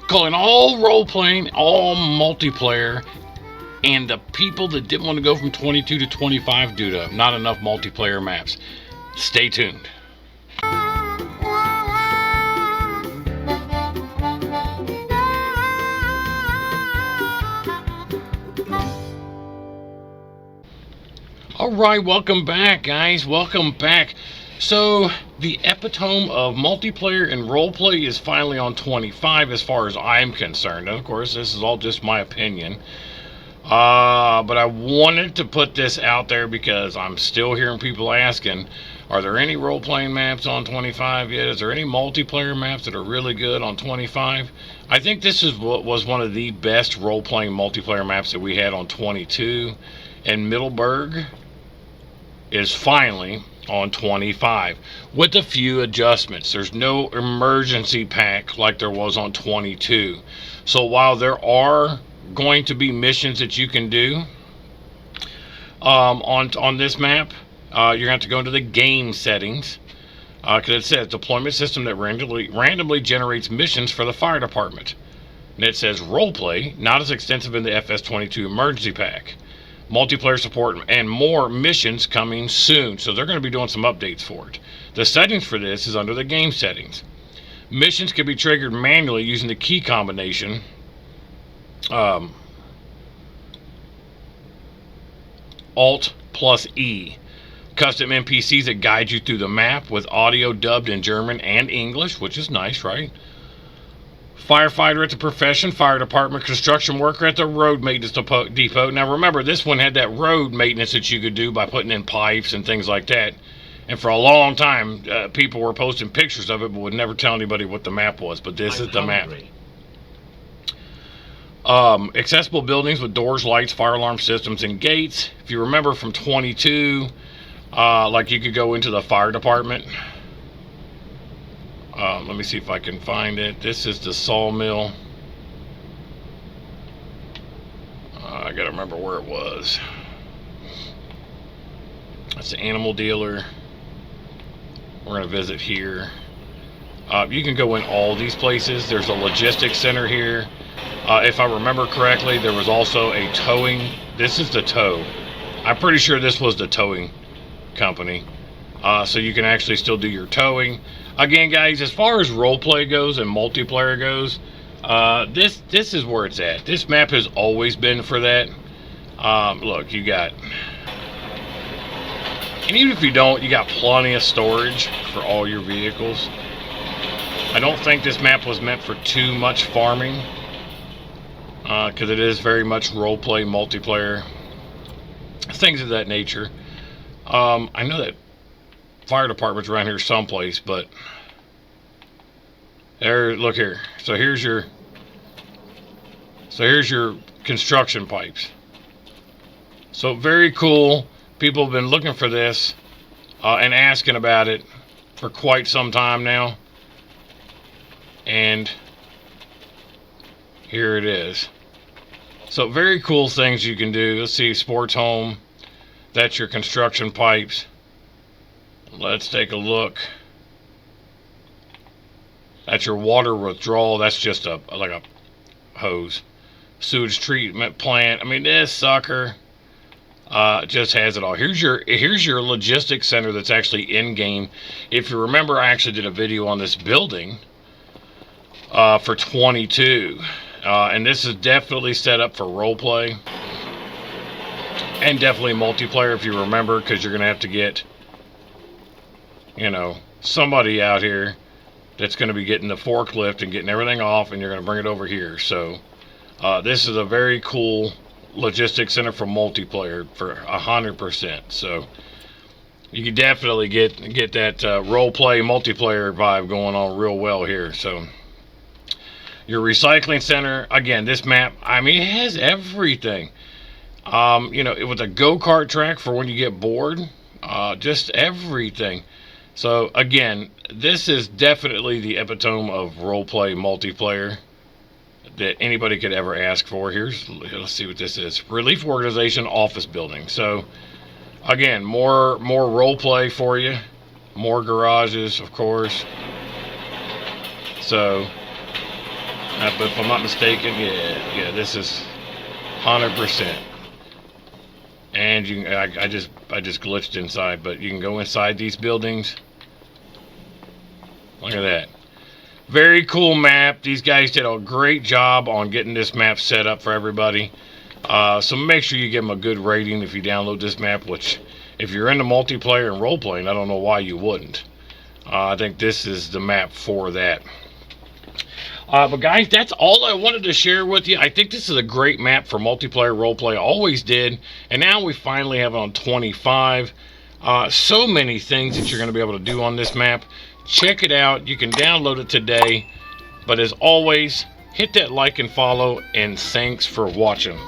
calling all role-playing, all multiplayer, and the people that didn't want to go from 22 to 25 due to not enough multiplayer maps. Stay tuned. Alright, welcome back, guys. Welcome back. So, the epitome of multiplayer and roleplay is finally on 25 as far as I'm concerned. And of course, this is all just my opinion. But I wanted to put this out there because I'm still hearing people asking, are there any role-playing maps on 25 yet? Is there any multiplayer maps that are really good on 25? I think this is what was one of the best role-playing multiplayer maps that we had on 22. And Middleberg is finally on 25 with a few adjustments. There's no emergency pack like there was on 22. So while there are going to be missions that you can do on this map, you're going to have to go into the game settings because it says deployment system that randomly generates missions for the fire department. And it says roleplay, not as extensive in the FS22 Emergency Pack. Multiplayer support and more missions coming soon. So they're going to be doing some updates for it. The settings for this is under the game settings. Missions can be triggered manually using the key combination Alt plus E. Custom NPCs that guide you through the map with audio dubbed in German and English, which is nice, right? Firefighter at the profession, fire department, construction worker at the road maintenance depot. Now remember, this one had that road maintenance that you could do by putting in pipes and things like that. And for a long time, people were posting pictures of it, but would never tell anybody what the map was. But this is the map. Accessible buildings with doors, lights, fire alarm systems, and gates. If you remember from 22, like you could go into the fire department. Let me see if I can find it. This is the sawmill. I gotta remember where it was. That's the animal dealer. We're gonna visit here. You can go in all these places. There's a logistics center here. If I remember correctly, there was also a towing. This is the tow. I'm pretty sure this was the towing company. So you can actually still do your towing. Again, guys, as far as roleplay goes and multiplayer goes, this is where it's at. This map has always been for that. Look, you got... And even if you don't, you got plenty of storage for all your vehicles. I don't think this map was meant for too much farming. Because it is very much roleplay, multiplayer. Things of that nature. I know that fire department's around here someplace, but there, look here. So here's your construction pipes. So very cool. People have been looking for this and asking about it for quite some time now. And here it is. So very cool things you can do. Let's see, sports home. That's your construction pipes. Let's take a look. That's your water withdrawal. That's just like a hose. Sewage treatment plant. I mean, this sucker just has it all. Here's your logistics center that's actually in game. If you remember, I actually did a video on this building for 22, and this is definitely set up for roleplay and definitely multiplayer. If you remember, because you're gonna have to get, you know, somebody out here that's going to be getting the forklift and getting everything off, and you're going to bring it over here. So this is a very cool logistics center for multiplayer for 100%. So you can definitely get that role-play multiplayer vibe going on real well here. So your recycling center, again, this map, I mean, it has everything. You know, with a go-kart track for when you get bored, just everything. So again, this is definitely the epitome of roleplay multiplayer that anybody could ever ask for. Let's see what this is. Relief organization office building. So again, more roleplay for you. More garages, of course. So But if I'm not mistaken, yeah, this is 100%. And you can, I just glitched inside, but you can go inside these buildings. Look at that. Very cool map. These guys did a great job on getting this map set up for everybody. So make sure you give them a good rating if you download this map, which if you're into multiplayer and role-playing, I don't know why you wouldn't. I think this is the map for that. But guys, that's all I wanted to share with you. I think this is a great map for multiplayer roleplay. Always did. And now we finally have it on 25. So many things that you're going to be able to do on this map. Check it out. You can download it today. But as always, hit that like and follow. And thanks for watching.